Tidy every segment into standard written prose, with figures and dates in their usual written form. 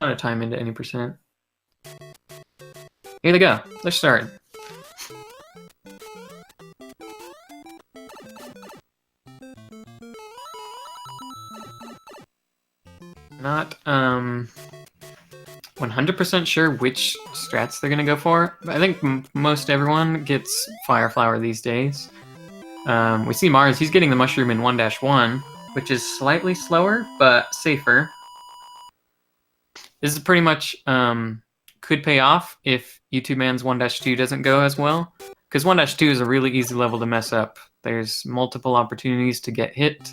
Not a time into any percent. Here they go. Let's start. Not 100% sure which strats they're gonna go for, but I think most everyone gets Fire Flower these days. We see Mars, he's getting the Mushroom in 1-1, which is slightly slower, but safer. This is pretty much, could pay off if youtubeman's 1-2 doesn't go as well, because 1-2 is a really easy level to mess up. There's multiple opportunities to get hit,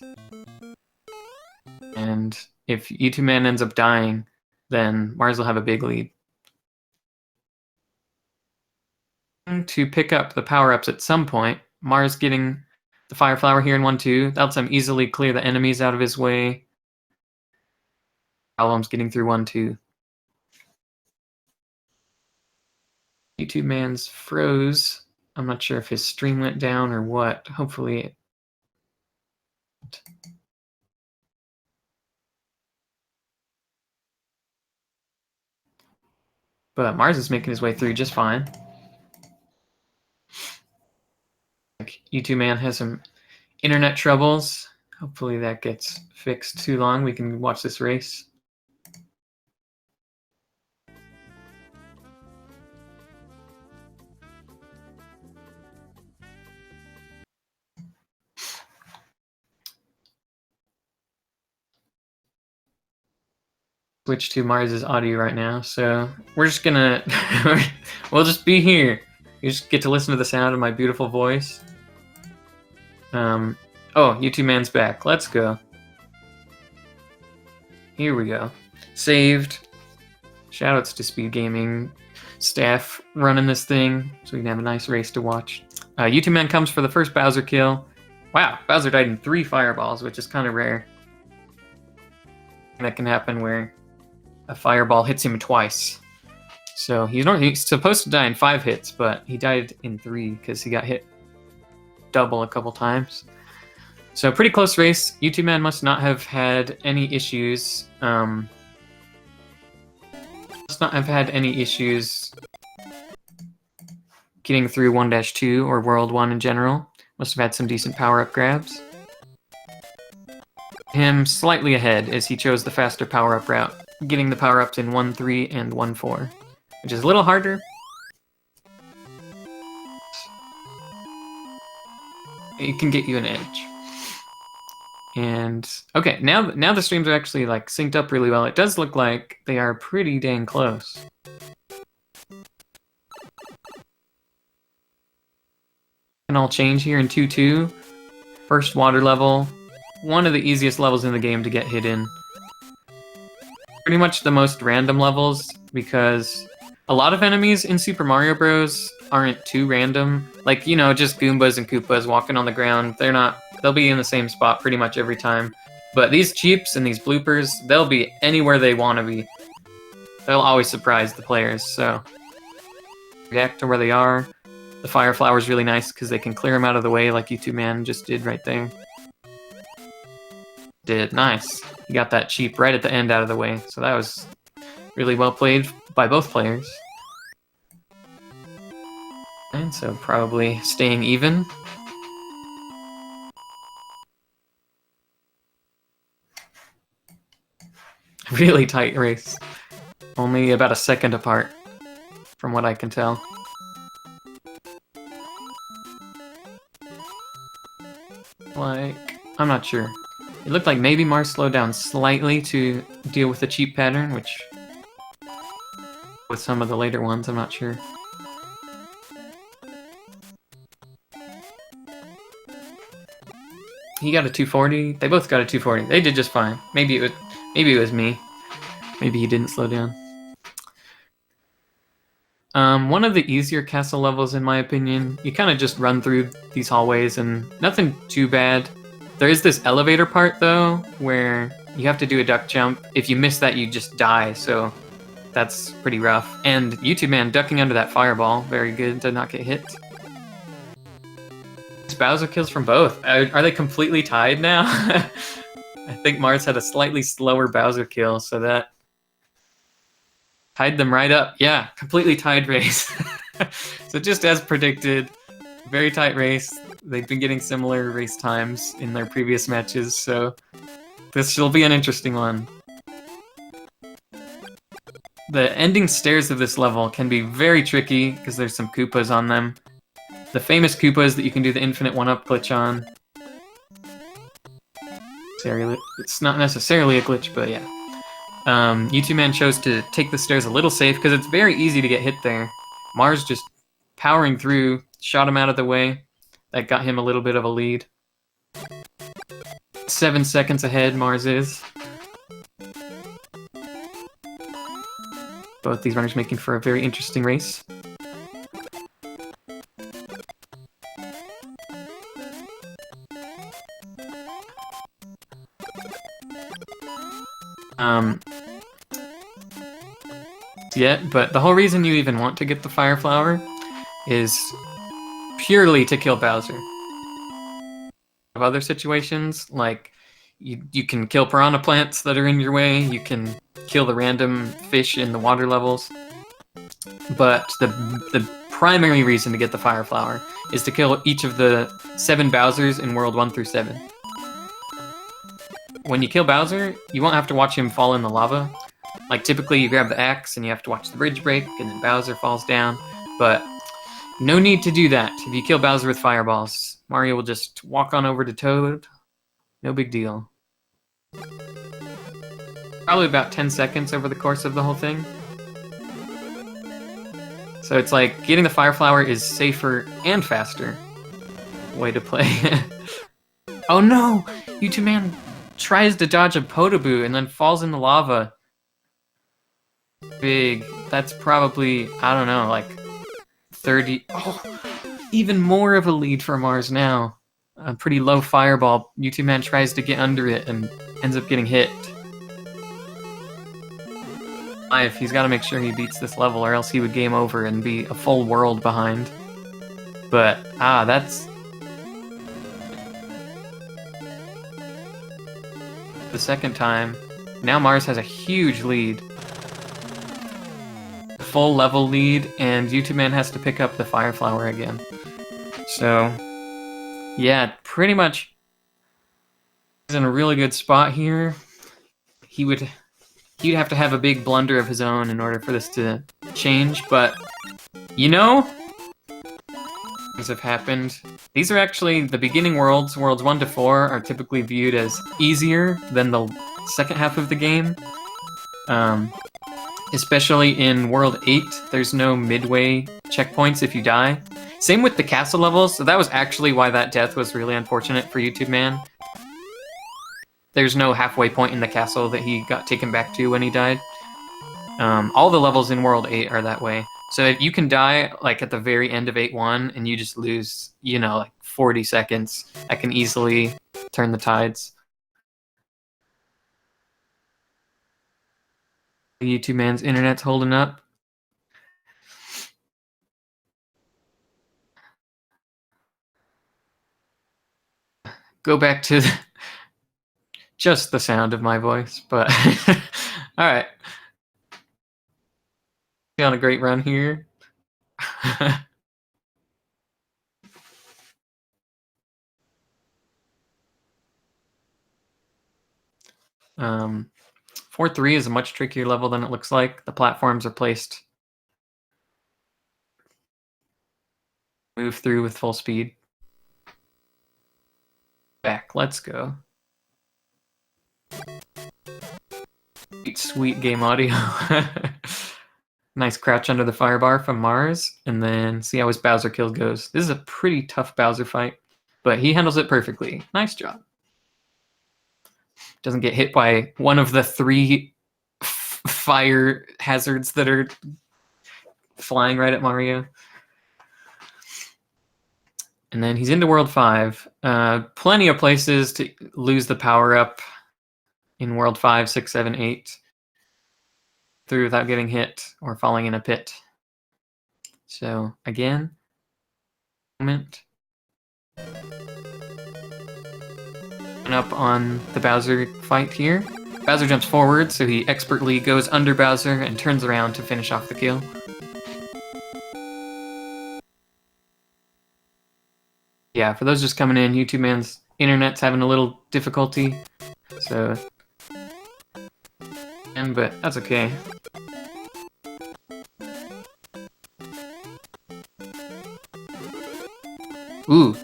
and if youtubeman ends up dying, then Mars will have a big lead. To pick up the power-ups at some point, Mars getting the Fire Flower here in 1-2, that lets him easily clear the enemies out of his way. Problems getting through 1-2. youtubeman's froze. I'm not sure if his stream went down or what. Hopefully it... But Mars is making his way through just fine. youtubeman has some internet troubles. Hopefully that gets fixed too long. We can watch this race. Switch to Mars's audio right now, so we're just gonna we'll just be here. You just get to listen to the sound of my beautiful voice. Oh, youtubeman's back. Let's go. Here we go. Saved. Shoutouts to Speed Gaming staff running this thing, so we can have a nice race to watch. youtubeman comes for the first Bowser kill. Wow, Bowser died in 3 fireballs, which is kind of rare. That can happen where a fireball hits him twice. So he's supposed to die in 5 hits, but he died in 3 because he got hit double a couple times. So pretty close race. youtubeman must not have had any issues. Must not have had any issues getting through 1-2 or World 1 in general. Must have had some decent power-up grabs. Him slightly ahead as he chose the faster power-up route, getting the power-ups in 1-3 and 1-4, which is a little harder. It can get you an edge. And okay, now the streams are actually like synced up really well. It does look like they are pretty dang close. And I'll change here in 2-2. First water level. One of the easiest levels in the game to get hit in. Pretty much the most random levels, because a lot of enemies in Super Mario Bros. Aren't too random. Like, you know, just Goombas and Koopas walking on the ground. They'll be in the same spot pretty much every time. But these cheeps and these bloopers, they'll be anywhere they want to be. They'll always surprise the players, so react to where they are. The Fire Flower is really nice because they can clear them out of the way like youtubeman just did right there. Did nice. He got that cheap right at the end out of the way, so that was really well played by both players. And so probably staying even. Really tight race. Only about a second apart, from what I can tell. Like, I'm not sure. It looked like maybe Mars slowed down slightly to deal with the cheap pattern, which with some of the later ones, I'm not sure. He got a 240. They both got a 240. They did just fine. Maybe it was me. Maybe he didn't slow down. One of the easier castle levels, in my opinion. You kind of just run through these hallways and nothing too bad. There is this elevator part, though, where you have to do a duck jump. If you miss that, you just die, so that's pretty rough. And youtubeman ducking under that fireball, very good to not get hit. Bowser kills from both. Are they completely tied now? I think Mars had a slightly slower Bowser kill, so that Tied them right up. Yeah, completely tied race. So just as predicted, very tight race. They've been getting similar race times in their previous matches, so this will be an interesting one. The ending stairs of this level can be very tricky because there's some Koopas on them. The famous Koopas that you can do the infinite one-up glitch on. It's not necessarily a glitch, but yeah. youtubeman chose to take the stairs a little safe because it's very easy to get hit there. Mars just powering through, shot him out of the way. That got him a little bit of a lead. 7 seconds ahead, Mars is. Both these runners making for a very interesting race. Yet, but the whole reason you even want to get the Fire Flower is purely to kill Bowser. Of other situations, like you can kill piranha plants that are in your way, you can kill the random fish in the water levels, but the primary reason to get the Fire Flower is to kill each of the 7 Bowsers in World 1 through 7. When you kill Bowser, you won't have to watch him fall in the lava. Like, typically you grab the axe and you have to watch the bridge break, and then Bowser falls down, but no need to do that. If you kill Bowser with fireballs, Mario will just walk on over to Toad. No big deal. Probably about 10 seconds over the course of the whole thing. So it's like, getting the Fire Flower is safer and faster way to play. Oh no! youtubeman tries to dodge a Podoboo and then falls in the lava. Big. That's probably, I don't know, like 30. Oh, even more of a lead for Mars now. A pretty low fireball. youtubeman tries to get under it and ends up getting hit. He's got to make sure he beats this level, or else he would game over and be a full world behind. But, that's the second time. Now Mars has a huge lead. Full level lead, and youtubeman has to pick up the Fire Flower again. So, yeah, pretty much he's in a really good spot here. He'd have to have a big blunder of his own in order for this to change, but you know, things have happened. These are actually the beginning worlds. Worlds 1 to 4 are typically viewed as easier than the second half of the game. Especially in World 8, there's no midway checkpoints if you die. Same with the castle levels, so that was actually why that death was really unfortunate for youtubeman. There's no halfway point in the castle that he got taken back to when he died. All the levels in World 8 are that way. So if you can die like at the very end of 8-1 and you just lose, you know, like 40 seconds, that can easily turn the tides. youtubeman's internet's holding up. Go back to just the sound of my voice, but all right. On a great run here. 4-3 is a much trickier level than it looks like. The platforms are placed. Move through with full speed. Back, let's go. Sweet game audio. Nice crouch under the firebar from Mars, and then see how his Bowser kill goes. This is a pretty tough Bowser fight, but he handles it perfectly. Nice job. Doesn't get hit by one of the 3 fire hazards that are flying right at Mario. And then he's into World 5. Plenty of places to lose the power-up in World 5, 6, 7, 8. Through without getting hit or falling in a pit. So, again, moment. Up on the Bowser fight here. Bowser jumps forward, so he expertly goes under Bowser and turns around to finish off the kill. Yeah, for those just coming in, YouTube Man's internet's having a little difficulty, so... but that's okay. Ooh,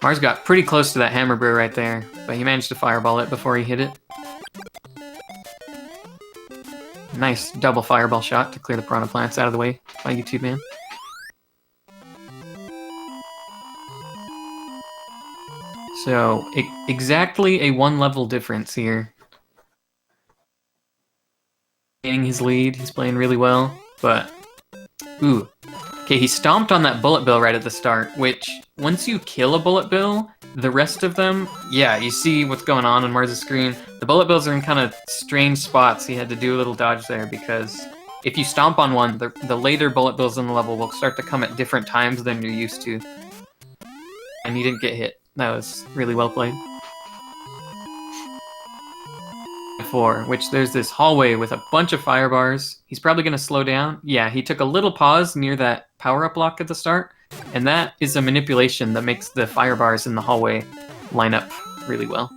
Mars got pretty close to that hammer bro right there, but he managed to fireball it before he hit it. Nice double fireball shot to clear the piranha plants out of the way by YouTube Man. So, exactly a 1 level difference here. Gaining his lead, he's playing really well, but... Ooh. Okay, he stomped on that bullet bill right at the start, which, once you kill a bullet bill, the rest of them, yeah, you see what's going on Mars' screen. The bullet bills are in kind of strange spots. He had to do a little dodge there, because if you stomp on one, the later bullet bills in the level will start to come at different times than you're used to. And he didn't get hit. That was really well played. 4, which there's this hallway with a bunch of fire bars. He's probably going to slow down. Yeah, he took a little pause near that power-up block at the start, and that is a manipulation that makes the fire bars in the hallway line up really well.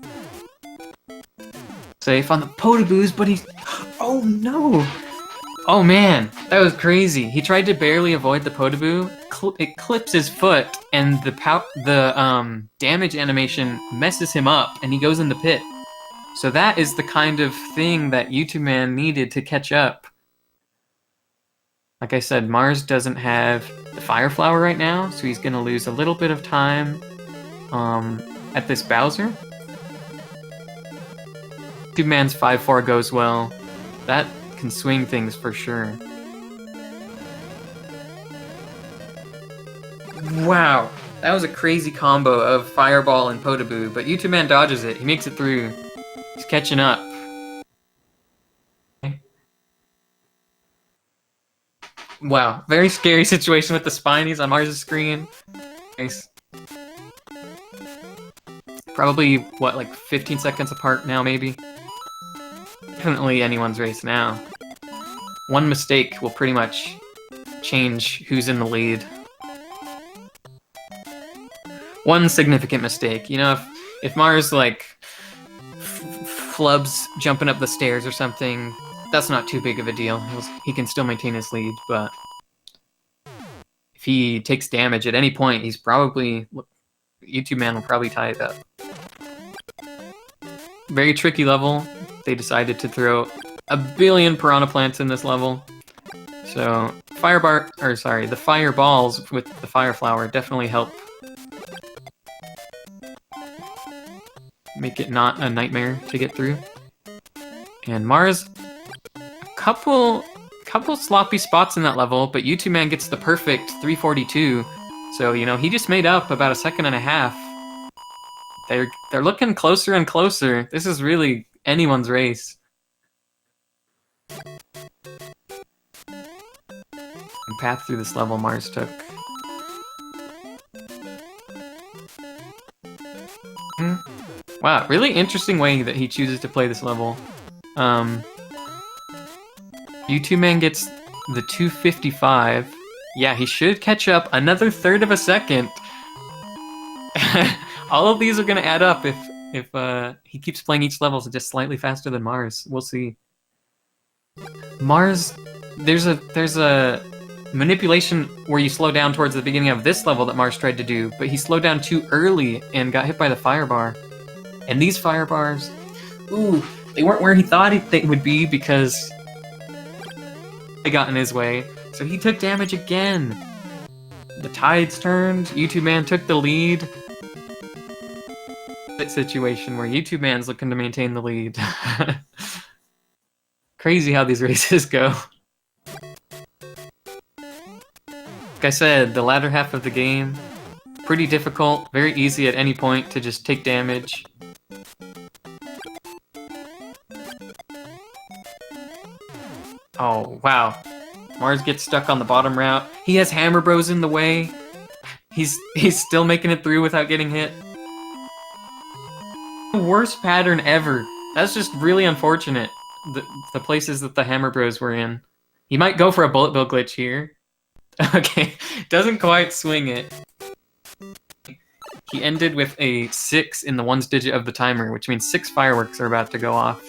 Safe on the potaboos, but he... Oh no! Oh man, that was crazy. He tried to barely avoid the potaboo. It clips his foot, and the damage animation messes him up, and he goes in the pit. So that is the kind of thing that YouTube Man needed to catch up. Like I said, Mars doesn't have the Fire Flower right now, so he's going to lose a little bit of time at this Bowser. YouTube Man's 5-4 goes well. That can swing things for sure. Wow, that was a crazy combo of Fireball and Potaboo, but YouTube Man dodges it. He makes it through. He's catching up. Okay. Wow, very scary situation with the spinies on Mars' screen. Nice. Probably, what, like 15 seconds apart now, maybe? Definitely anyone's race now. One mistake will pretty much change who's in the lead. One significant mistake. You know, if Mars, like, flubs jumping up the stairs or something, that's not too big of a deal. He can still maintain his lead, but if he takes damage at any point, he's probably... YouTube Man will probably tie it up. Very tricky level. They decided to throw a billion piranha plants in this level. So, the fireballs with the fire flower definitely help make it not a nightmare to get through. And Mars, a couple sloppy spots in that level, but YouTube Man gets the perfect 342. So, you know, he just made up about a second and a half. They're looking closer and closer. This is really anyone's race. The path through this level Mars took. Wow, really interesting way that he chooses to play this level. YouTube Man gets the 255. Yeah, he should catch up another third of a second. All of these are going to add up if he keeps playing each level just slightly faster than Mars. We'll see. Mars, there's a manipulation where you slow down towards the beginning of this level that Mars tried to do, but he slowed down too early and got hit by the fire bar. And these fire bars, ooh, they weren't where he thought they would be because they got in his way. So he took damage again. The tides turned. YouTube Man took the lead. That situation where YouTube Man's looking to maintain the lead. Crazy how these races go. Like I said, the latter half of the game, pretty difficult, very easy at any point to just take damage. Oh, wow. Mars gets stuck on the bottom route. He has Hammer Bros in the way. He's still making it through without getting hit. The worst pattern ever. That's just really unfortunate. The places that the Hammer Bros were in. He might go for a bullet bill glitch here. Okay, doesn't quite swing it. He ended with a 6 in the ones digit of the timer, which means 6 fireworks are about to go off.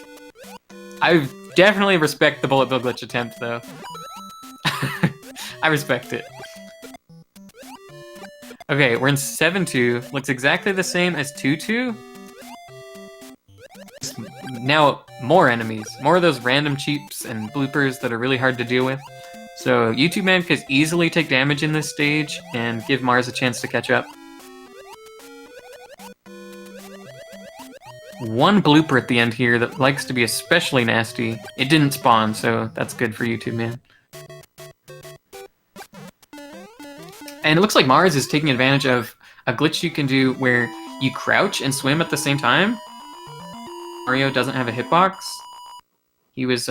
I definitely respect the bullet bill glitch attempt, though. I respect it. Okay, we're in 7-2. Looks exactly the same as 2-2. Now, more enemies. More of those random cheeps and bloopers that are really hard to deal with. So, YouTube Man could easily take damage in this stage and give Mars a chance to catch up. One blooper at the end here that likes to be especially nasty. It didn't spawn, so that's good for YouTube Man. And it looks like Mars is taking advantage of a glitch you can do where you crouch and swim at the same time. Mario doesn't have a hitbox. He was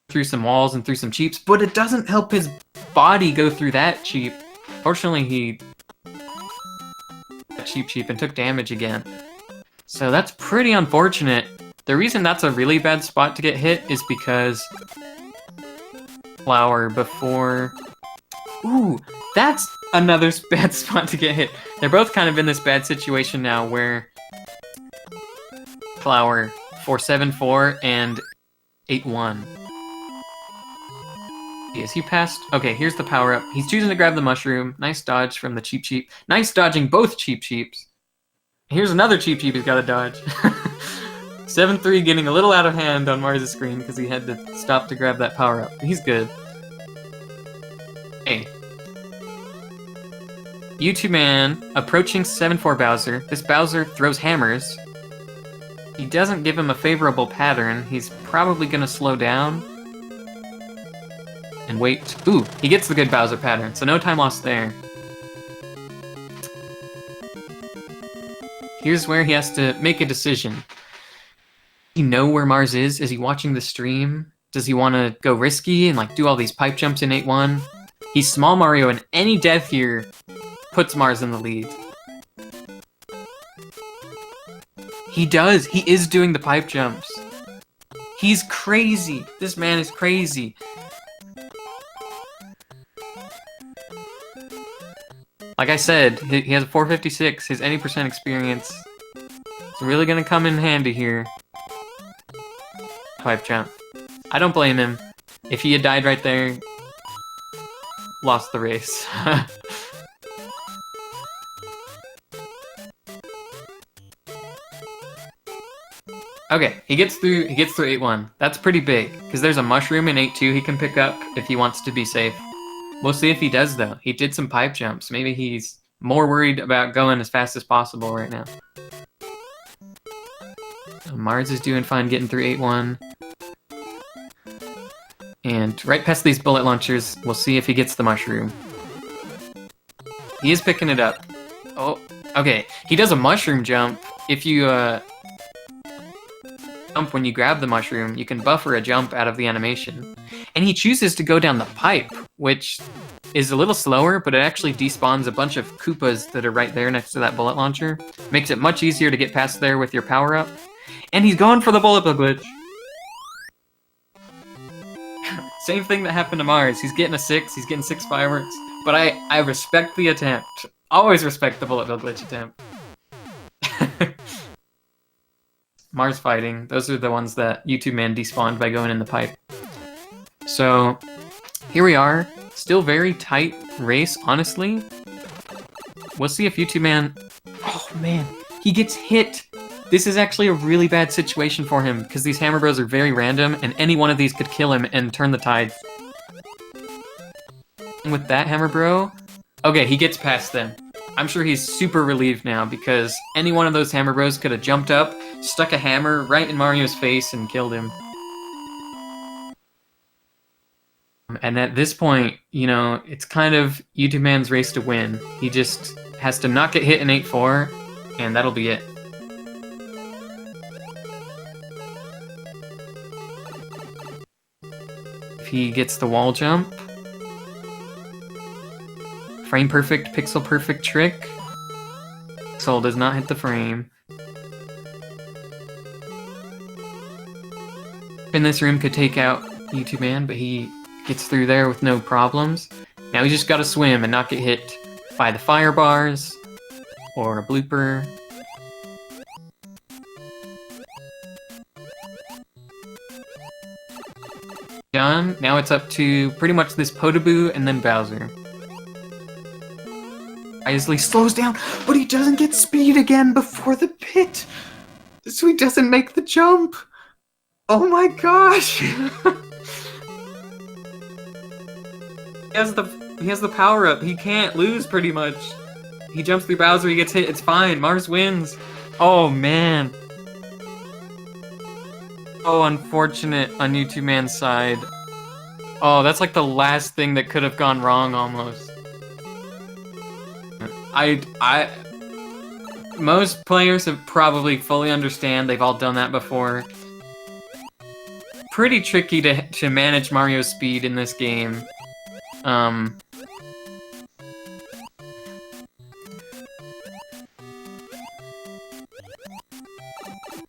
through some walls and through some cheeps, but it doesn't help his body go through that cheap. Fortunately, he got cheap and took damage again. So that's pretty unfortunate. The reason that's a really bad spot to get hit is because flower before... Ooh, that's another bad spot to get hit. They're both kind of in this bad situation now where flower for 7-4 and 8-1. Is he past? Okay, here's the power-up. He's choosing to grab the mushroom. Nice dodge from the cheap. Nice dodging both cheeps. Here's another cheap he's got to dodge. 7-3 getting a little out of hand on Mars' screen because he had to stop to grab that power-up. He's good. Hey. YouTube Man approaching 7-4 Bowser. This Bowser throws hammers. He doesn't give him a favorable pattern. He's probably going to slow down. And wait. Ooh, he gets the good Bowser pattern, so no time lost there. Here's where he has to make a decision. Does he know where Mars is? Is he watching the stream? Does he want to go risky and like do all these pipe jumps in 8-1? He's Small Mario, and any death here puts Mars in the lead. He does. He is doing the pipe jumps. He's crazy. This man is crazy. Like I said, he has a 456, his any percent experience. It's really gonna come in handy here. Pipe jump. I don't blame him. If he had died right there, lost the race. Okay, he gets through 8-1. That's pretty big, because there's a mushroom in 8-2 he can pick up if he wants to be safe. We'll see if he does, though. He did some pipe jumps. Maybe he's more worried about going as fast as possible right now. Mars is doing fine getting through 8-1. And right past these bullet launchers, we'll see if he gets the mushroom. He is picking it up. Oh, okay. He does a mushroom jump. If you jump when you grab the mushroom, you can buffer a jump out of the animation. And he chooses to go down the pipe, which is a little slower, but it actually despawns a bunch of Koopas that are right there next to that bullet launcher. Makes it much easier to get past there with your power-up. And he's going for the bullet bill glitch. Same thing that happened to Mars. He's getting a 6, he's getting 6 fireworks. But I respect the attempt. Always respect the bullet bill glitch attempt. Mars fighting. Those are the ones that YouTube Man despawned by going in the pipe. So, here we are. Still very tight race, honestly. We'll see if YouTube Man... Oh, man. He gets hit. This is actually a really bad situation for him, because these Hammer Bros are very random, and any one of these could kill him and turn the tide. And with that Hammer Bro... Okay, he gets past them. I'm sure he's super relieved now, because any one of those Hammer Bros could have jumped up, stuck a hammer right in Mario's face, and killed him. And at this point, you know, it's kind of YouTube Man's race to win. He just has to not get hit in 8-4, and that'll be it. If he gets the wall jump... Frame perfect, pixel perfect trick. Pixel does not hit the frame. in this room could take out YouTube Man, but he gets through there with no problems. Now he's just got to swim and not get hit by the fire bars or a blooper. Done. Now it's up to pretty much this Potaboo and then Bowser. Wisely slows down, but he doesn't get speed again before the pit, so he doesn't make the jump. Oh my gosh! He has the power up. He can't lose pretty much. He jumps through Bowser. He gets hit. It's fine. Mars wins. Oh man. Oh, unfortunate on YouTube Man's side. Oh, that's like the last thing that could have gone wrong almost. Most players have probably fully understand. They've all done that before. Pretty tricky to manage Mario's speed in this game.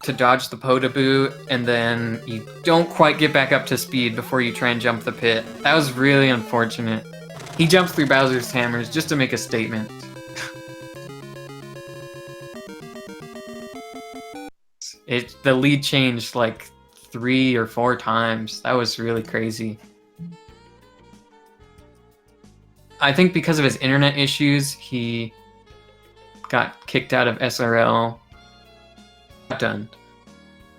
To dodge the Potaboo, and then you don't quite get back up to speed before you try and jump the pit. That was really unfortunate. He jumps through Bowser's hammers just to make a statement. The lead changed like 3 or 4 times. That was really crazy. I think because of his internet issues, he got kicked out of SRL. Done.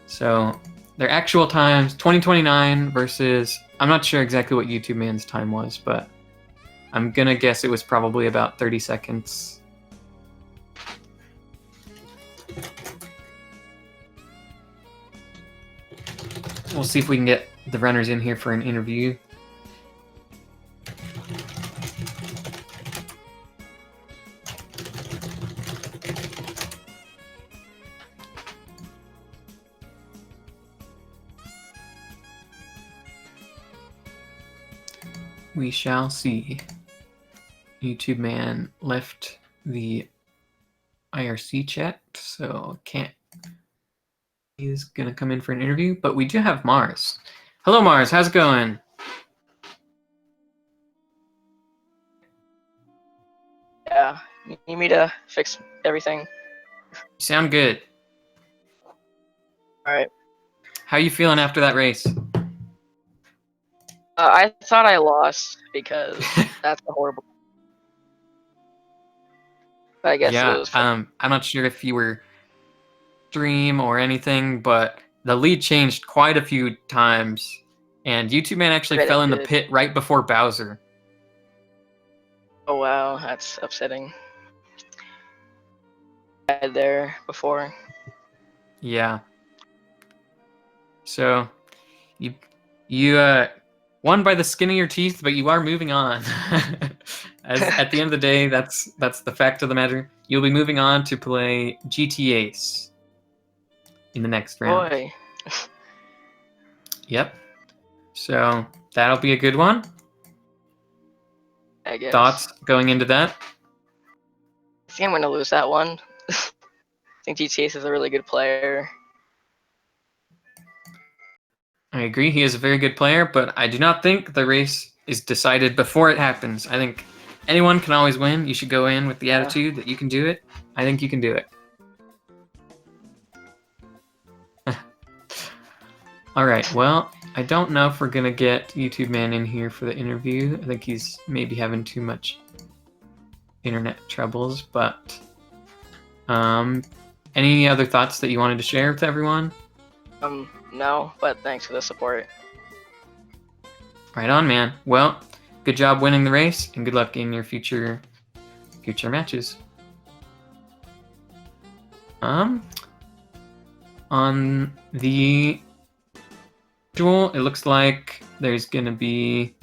So their actual times, 2029 versus, I'm not sure exactly what YouTube Man's time was, but I'm gonna guess it was probably about 30 seconds. We'll see if we can get the runners in here for an interview. We shall see. YouTube Man left the IRC chat, so can't. He's gonna come in for an interview, but we do have Mars. Hello, Mars. How's it going? Yeah, you need me to fix everything? You sound good. All right. How you feeling after that race? I thought I lost because that's a horrible. But I guess Yeah, it was fun. I'm not sure if you were stream or anything, but the lead changed quite a few times, and YouTube Man actually fell in the pit right before Bowser. Oh wow, that's upsetting. I had there before. Yeah. So, you won by the skin of your teeth, but you are moving on. At the end of the day, that's the fact of the matter. You'll be moving on to play GTAs in the next round. Boy. Yep. So that'll be a good one. I guess. Thoughts going into that? I think I'm gonna lose that one. I think GTAs is a really good player. I agree, he is a very good player, but I do not think the race is decided before it happens. I think anyone can always win. You should go in with the attitude that you can do it. I think you can do it. Alright, well, I don't know if we're going to get YouTube Man in here for the interview. I think he's maybe having too much internet troubles, but any other thoughts that you wanted to share with everyone? No, but thanks for the support. Right on, man. Well, good job winning the race, and good luck in your future matches. On the schedule, it looks like there's gonna be,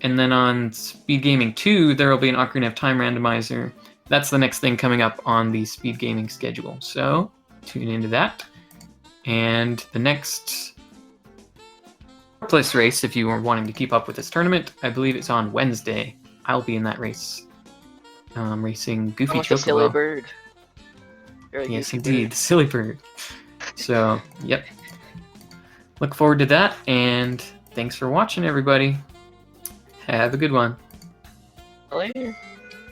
and then on Speed Gaming 2, there will be an Ocarina of Time randomizer. That's the next thing coming up on the Speed Gaming schedule, so tune into that. And the next Warpless race, if you are wanting to keep up with this tournament, I believe it's on Wednesday. I'll be in that race, racing Goofy Chocobo. The silly bird. Yes, indeed, the silly bird. So, yep. look forward to that, and thanks for watching, everybody. Have a good one. Later.